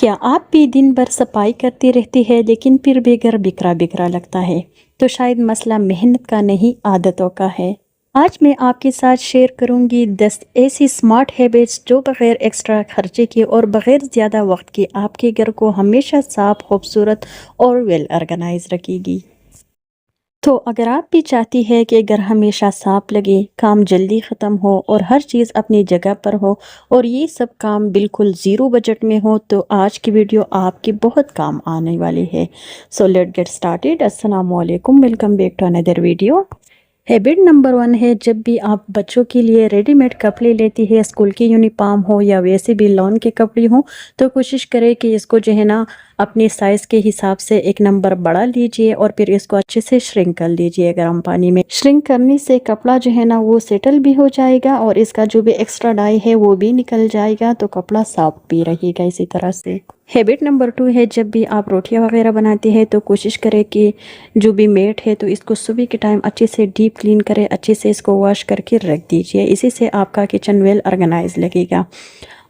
क्या आप भी दिन भर सफाई करती रहती है लेकिन फिर भी घर बिखरा बिखरा लगता है? तो शायद मसला मेहनत का नहीं, आदतों का है। आज मैं आपके साथ शेयर करूंगी 10 ऐसी स्मार्ट हैबिट्स जो बगैर एक्स्ट्रा खर्चे के और बगैर ज़्यादा वक्त के आपके घर को हमेशा साफ, खूबसूरत और वेल ऑर्गेनाइज रखेगी। तो अगर आप भी चाहती है कि घर हमेशा साफ लगे, काम जल्दी ख़त्म हो और हर चीज़ अपनी जगह पर हो और ये सब काम बिल्कुल ज़ीरो बजट में हो, तो आज की वीडियो आपके बहुत काम आने वाली है। So let get started. अस्सलाम वालेकुम, welcome back to another video. Habit number 1 है, जब भी आप बच्चों के लिए रेडीमेड कपड़े लेती है, स्कूल की यूनिफॉर्म हो या वैसे भी लॉन के कपड़े हो, तो कोशिश करें कि इसको जो है ना अपने साइज़ के हिसाब से एक नंबर बड़ा लीजिए और फिर इसको अच्छे से श्रिंक कर लीजिए गर्म पानी में। श्रिंक करने से कपड़ा जो है ना वो सेटल भी हो जाएगा और इसका जो भी एक्स्ट्रा डाई है वो भी निकल जाएगा, तो कपड़ा साफ भी रहेगा इसी तरह से। हैबिट नंबर 2 है, जब भी आप रोटियां वगैरह बनाती है तो कोशिश करें कि जो भी मेट है तो इसको सुबह के टाइम अच्छे से डीप क्लीन करें, अच्छे से इसको वॉश करके रख दीजिए। इसी से आपका किचन वेल ऑर्गेनाइज लगेगा।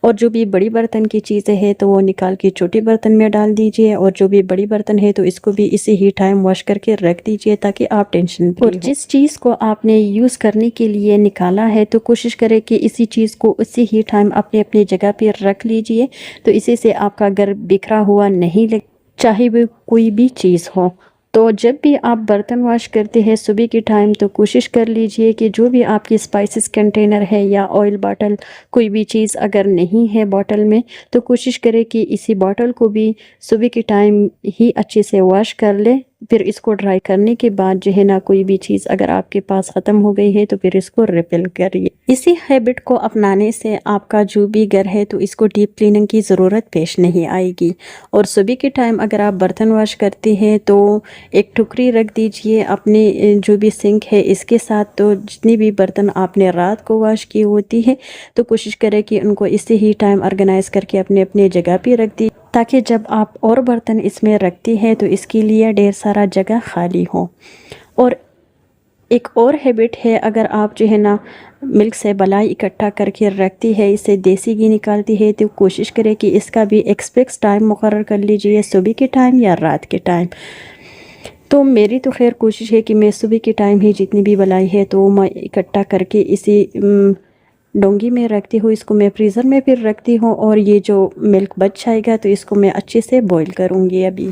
और जो भी बड़ी बर्तन की चीज़ें हैं तो वो निकाल के छोटे बर्तन में डाल दीजिए और जो भी बड़ी बर्तन है तो इसको भी इसी ही टाइम वॉश करके रख दीजिए ताकि आप टेंशन फ्री हो। और जिस चीज़ को आपने यूज़ करने के लिए निकाला है तो कोशिश करें कि इसी चीज़ को उसी ही टाइम अपने अपनी जगह पर रख लीजिए, तो इसी से आपका घर बिखरा हुआ नहीं लगे, चाहे वो कोई भी चीज़ हो। तो जब भी आप बर्तन वॉश करते हैं सुबह के टाइम तो कोशिश कर लीजिए कि जो भी आपकी स्पाइसेस कंटेनर है या ऑयल बॉटल, कोई भी चीज़ अगर नहीं है बॉटल में तो कोशिश करें कि इसी बॉटल को भी सुबह के टाइम ही अच्छे से वॉश कर ले। फिर इसको ड्राई करने के बाद जो है ना कोई भी चीज़ अगर आपके पास ख़त्म हो गई है तो फिर इसको रिफिल करिए। इसी हैबिट को अपनाने से आपका जो भी घर है तो इसको डीप क्लीनिंग की ज़रूरत पेश नहीं आएगी। और सुबह के टाइम अगर आप बर्तन वॉश करते हैं तो एक टुकड़ी रख दीजिए अपने जो भी सिंक है इसके साथ, तो जितनी भी बर्तन आपने रात को वॉश की होती है तो कोशिश करें कि उनको इसी ही टाइम ऑर्गेनाइज करके अपने अपने जगह पे रख दी, ताकि जब आप और बर्तन इसमें रखती हैं तो इसके लिए ढेर सारा जगह खाली हो। और एक और हैबिट है, अगर आप जो है ना मिल्क से मलाई इकट्ठा करके रखती है, इससे देसी घी निकालती है, तो कोशिश करें कि इसका भी एक फिक्स टाइम मुकर्रर कर लीजिए, सुबह के टाइम या रात के टाइम। तो मेरी तो खैर कोशिश है कि मैं सुबह के टाइम ही जितनी भी मलाई है तो मैं इकट्ठा करके इसी डोंगी में रखती हूँ, इसको मैं फ्रीज़र में फिर रखती हूँ और ये जो मिल्क बच जाएगा तो इसको मैं अच्छे से बॉईल करूँगी। अभी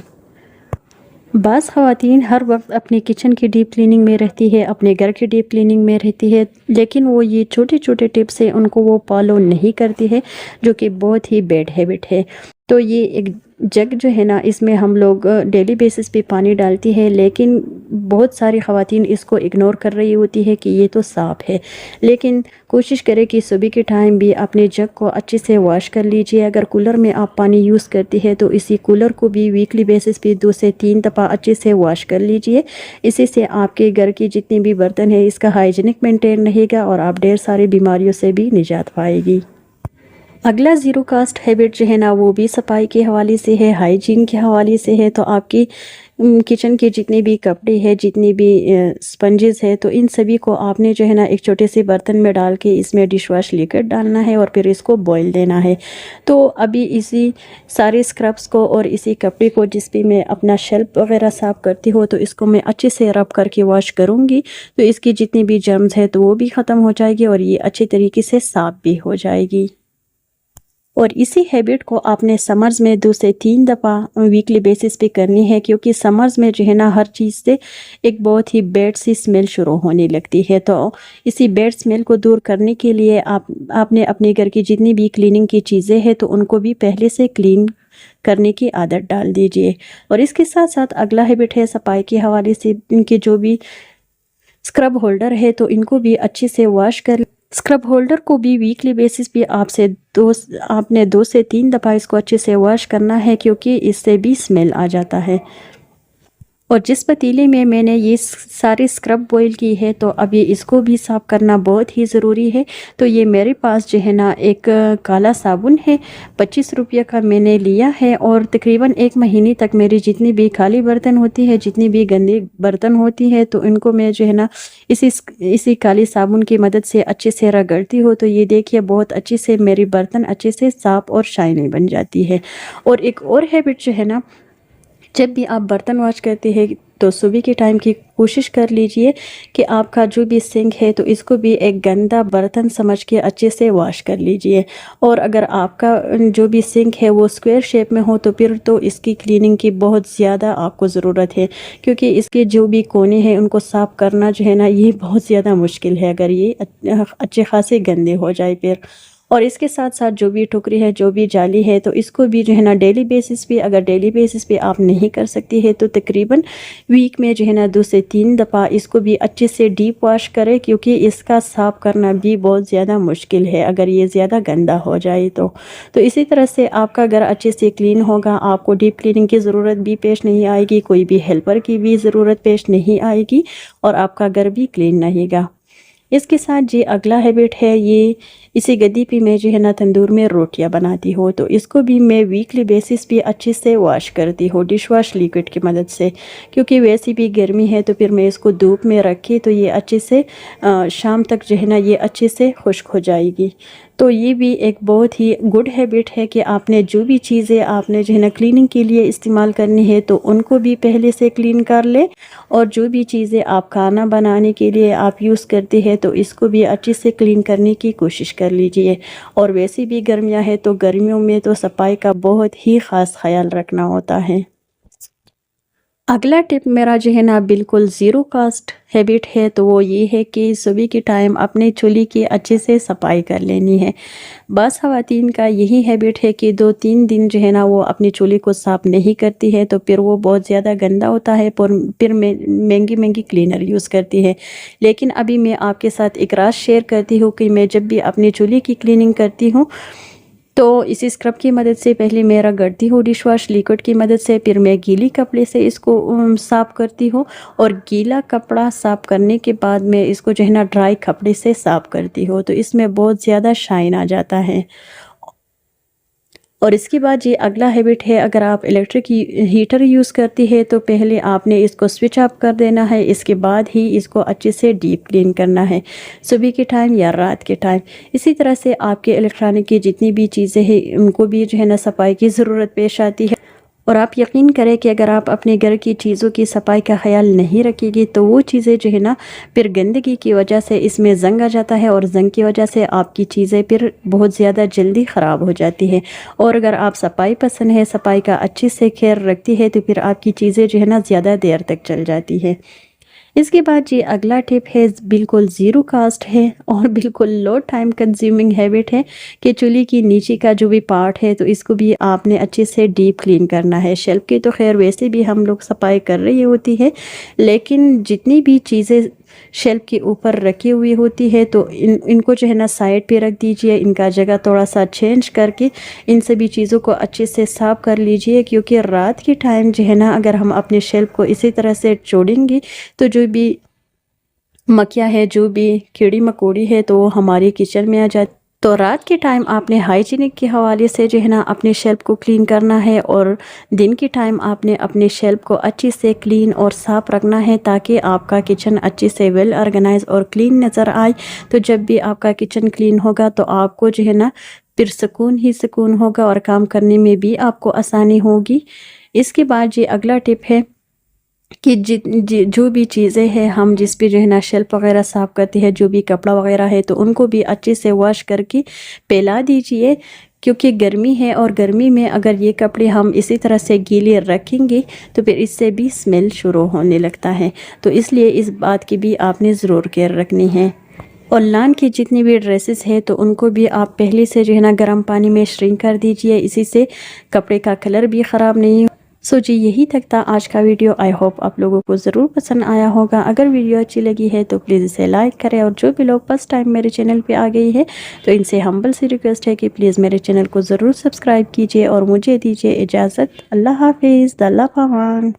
बाज़ ख़वातीन हर वक्त अपने किचन की डीप क्लीनिंग में रहती है, अपने घर की डीप क्लीनिंग में रहती है, लेकिन वो ये छोटे छोटे टिप्स है उनको वो फॉलो नहीं करती है, जो कि बहुत ही बैड हैबिट है। तो ये एक जग जो है ना इसमें हम लोग डेली बेसिस पे पानी डालती है, लेकिन बहुत सारी ख़वातीन इसको इग्नोर कर रही होती है कि ये तो साफ़ है। लेकिन कोशिश करें कि सुबह के टाइम भी अपने जग को अच्छे से वॉश कर लीजिए। अगर कूलर में आप पानी यूज़ करती है तो इसी कूलर को भी वीकली बेसिस पे 2 से 3 दफ़ा अच्छे से वॉश कर लीजिए। इसी से आपके घर की जितनी भी बर्तन है इसका हाइजीनिक मेंटेन रहेगा और आप ढेर सारी बीमारियों से भी निजात पाएगी। अगला ज़ीरो कास्ट हैबिट जो है ना वो भी सफाई के हवाले से है, हाइजीन के हवाले से है। तो आपकी किचन के जितने भी कपड़े हैं, जितनी भी स्पंजेस है, तो इन सभी को आपने जो है ना एक छोटे से बर्तन में डाल के इसमें डिश वॉश लिक्विड डालना है और फिर इसको बॉईल देना है। तो अभी इसी सारे स्क्रब्स को और इसी कपड़े को जिस पे मैं अपना शेल्फ वगैरह साफ़ करती हूँ तो इसको मैं अच्छे से रब करके वॉश करूँगी, तो इसकी जितनी भी जर्म्स है तो वो भी ख़त्म हो जाएगी और ये अच्छे तरीके से साफ़ भी हो जाएगी। और इसी हैबिट को आपने समर्स में 2 से 3 दफ़ा वीकली बेसिस पे करनी है, क्योंकि समर्स में जो है ना हर चीज़ से एक बहुत ही बैड सी स्मेल शुरू होने लगती है। तो इसी बैड स्मेल को दूर करने के लिए आपने अपने घर की जितनी भी क्लीनिंग की चीज़ें हैं तो उनको भी पहले से क्लीन करने की आदत डाल दीजिए। और इसके साथ साथ अगला हैबिट है सफाई के हवाले से, इनके जो भी स्क्रब होल्डर है तो इनको भी अच्छे से वॉश कर, स्क्रब होल्डर को भी वीकली बेसिस पे आपने 2 से 3 दफ़ा इसको अच्छे से वॉश करना है, क्योंकि इससे भी स्मेल आ जाता है। और जिस पतीले में मैंने ये सारी स्क्रब बॉईल की है, तो अब ये इसको भी साफ़ करना बहुत ही ज़रूरी है। तो ये मेरे पास जो है ना एक काला साबुन है, 25 रुपये का मैंने लिया है और तकरीबन 1 महीने तक मेरी जितनी भी खाली बर्तन होती है, जितनी भी गंदी बर्तन होती है, तो इनको मैं जो है ना इसी काली साबुन की मदद से अच्छे से रगड़ती हूँ। तो ये देखिए बहुत अच्छे से मेरी बर्तन अच्छे से साफ़ और शाइनी बन जाती है। और एक और हैबिट जो है ना, जब भी आप बर्तन वॉश करते हैं तो सुबह के टाइम की कोशिश कर लीजिए कि आपका जो भी सिंक है तो इसको भी एक गंदा बर्तन समझ के अच्छे से वॉश कर लीजिए। और अगर आपका जो भी सिंक है वो स्क्वायर शेप में हो तो फिर तो इसकी क्लीनिंग की बहुत ज़्यादा आपको ज़रूरत है, क्योंकि इसके जो भी कोने हैं उनको साफ़ करना जो है ना ये बहुत ज़्यादा मुश्किल है अगर ये अच्छे खासे गंदे हो जाए फिर। और इसके साथ साथ जो भी टोकरी है, जो भी जाली है, तो इसको भी जो है ना डेली बेसिस पे, अगर डेली बेसिस पे आप नहीं कर सकती है तो तकरीबन वीक में जो है ना 2 से 3 दफ़ा इसको भी अच्छे से डीप वॉश करें, क्योंकि इसका साफ़ करना भी बहुत ज़्यादा मुश्किल है अगर ये ज़्यादा गंदा हो जाए तो इसी तरह से आपका घर अच्छे से क्लीन होगा, आपको डीप क्लीनिंग की ज़रूरत भी पेश नहीं आएगी, कोई भी हेल्पर की भी ज़रूरत पेश नहीं आएगी और आपका घर भी क्लीन रहेगा। इसके साथ जी अगला हैबिट है, ये इसी गद्दी पे मैं जो है ना तंदूर में रोटियां बनाती हूँ, तो इसको भी मैं वीकली बेसिस पे अच्छे से वॉश करती हूँ डिश वॉश लिक्विड की मदद से, क्योंकि वैसे भी गर्मी है तो फिर मैं इसको धूप में रखी तो ये अच्छे से शाम तक जो है ना ये अच्छे से खुश्क हो जाएगी। तो ये भी एक बहुत ही गुड हैबिट है कि आपने जो भी चीज़ें आपने जो है ना क्लीनिंग के लिए इस्तेमाल करनी है तो उनको भी पहले से क्लीन कर ले, और जो भी चीज़ें आप खाना बनाने के लिए आप यूज़ करते हैं तो इसको भी अच्छे से क्लीन करने की कोशिश कर लीजिए। और वैसे भी गर्मियाँ हैं तो गर्मियों में तो सफाई का बहुत ही ख़ास ख्याल रखना होता है। अगला टिप मेरा जो है ना बिल्कुल ज़ीरो कास्ट हैबिट है, तो वो ये है कि सुबह के टाइम अपने चूल्हे की अच्छे से सफाई कर लेनी है। बस ख़वातीन का यही हैबिट है कि 2-3 दिन जो है ना वो अपने चूल्हे को साफ़ नहीं करती है तो फिर वो बहुत ज़्यादा गंदा होता है, पर फिर महंगी क्लीनर यूज़ करती है। लेकिन अभी मैं आपके साथ एक राज शेयर करती हूँ कि मैं जब भी अपने चूल्हे की क्लीनिंग करती हूँ तो इसी स्क्रब की मदद से पहले मैं रगड़ती हूँ डिश वॉश लिक्विड की मदद से, फिर मैं गीली कपड़े से इसको साफ़ करती हूँ, और गीला कपड़ा साफ़ करने के बाद मैं इसको जो है ना ड्राई कपड़े से साफ़ करती हूँ, तो इसमें बहुत ज़्यादा शाइन आ जाता है। और इसके बाद ये अगला हैबिट है, अगर आप इलेक्ट्रिक हीटर यूज़ करती है तो पहले आपने इसको स्विच ऑफ कर देना है, इसके बाद ही इसको अच्छे से डीप क्लीन करना है, सुबह के टाइम या रात के टाइम। इसी तरह से आपके इलेक्ट्रॉनिक की जितनी भी चीज़ें हैं उनको भी जो है ना सफाई की ज़रूरत पेश आती है। और आप यकीन करें कि अगर आप अपने घर की चीज़ों की सफाई का ख्याल नहीं रखेंगे तो वो चीज़ें जो है ना फिर गंदगी की वजह से इसमें जंग आ जाता है, और जंग की वजह से आपकी चीज़ें फिर बहुत ज़्यादा जल्दी ख़राब हो जाती है। और अगर आप सफाई पसंद है, सफाई का अच्छे से ख्याल रखती है, तो फिर आपकी चीज़ें जो है ना ज़्यादा देर तक चल जाती है। इसके बाद ये अगला टिप है, बिल्कुल ज़ीरो कास्ट है और बिल्कुल लो टाइम कंज्यूमिंग हैबिट है कि चूल्हे की नीचे का जो भी पार्ट है तो इसको भी आपने अच्छे से डीप क्लीन करना है। शेल्फ की तो खैर वैसे भी हम लोग सफाई कर रही होती है, लेकिन जितनी भी चीज़ें शेल्फ के ऊपर रखी हुई होती है तो इनको जो है ना साइड पे रख दीजिए, इनका जगह थोड़ा सा चेंज करके इन सभी चीज़ों को अच्छे से साफ़ कर लीजिए, क्योंकि रात के टाइम जो है ना अगर हम अपने शेल्फ को इसी तरह से छोड़ेंगे तो जो भी मक्खियाँ है, जो भी कीड़ी मकोड़ी है तो वो हमारे किचन में आ जाती। तो रात के टाइम आपने हाइजीनिक के हवाले से जो है ना अपने शेल्फ को क्लीन करना है, और दिन के टाइम आपने अपने शेल्फ को अच्छे से क्लीन और साफ़ रखना है, ताकि आपका किचन अच्छे से वेल ऑर्गेनाइज और क्लीन नज़र आए। तो जब भी आपका किचन क्लीन होगा तो आपको जो है ना फिर सुकून ही सुकून होगा और काम करने में भी आपको आसानी होगी। इसके बाद ये अगला टिप है कि जो भी चीज़ें हैं हम जिस पे जो है ना शेल्फ वगैरह साफ़ करते हैं, जो भी कपड़ा वगैरह है तो उनको भी अच्छे से वॉश करके फैला दीजिए, क्योंकि गर्मी है और गर्मी में अगर ये कपड़े हम इसी तरह से गीले रखेंगे तो फिर इससे भी स्मेल शुरू होने लगता है। तो इसलिए इस बात की भी आपने ज़रूर केयर रखनी है। और लान की जितनी भी ड्रेसेस है तो उनको भी आप पहले से जो है ना गर्म पानी में श्रिंक कर दीजिए, इसी से कपड़े का कलर भी ख़राब नहीं। सो जी यही तक था आज का वीडियो। आई होप आप लोगों को ज़रूर पसंद आया होगा। अगर वीडियो अच्छी लगी है तो प्लीज़ इसे लाइक करें, और जो भी लोग फर्स्ट टाइम मेरे चैनल पे आ गई है तो इनसे हम्बल सी रिक्वेस्ट है कि प्लीज़ मेरे चैनल को ज़रूर सब्सक्राइब कीजिए, और मुझे दीजिए इजाज़त। अल्लाह हाफिज़, अल्लाह पामान।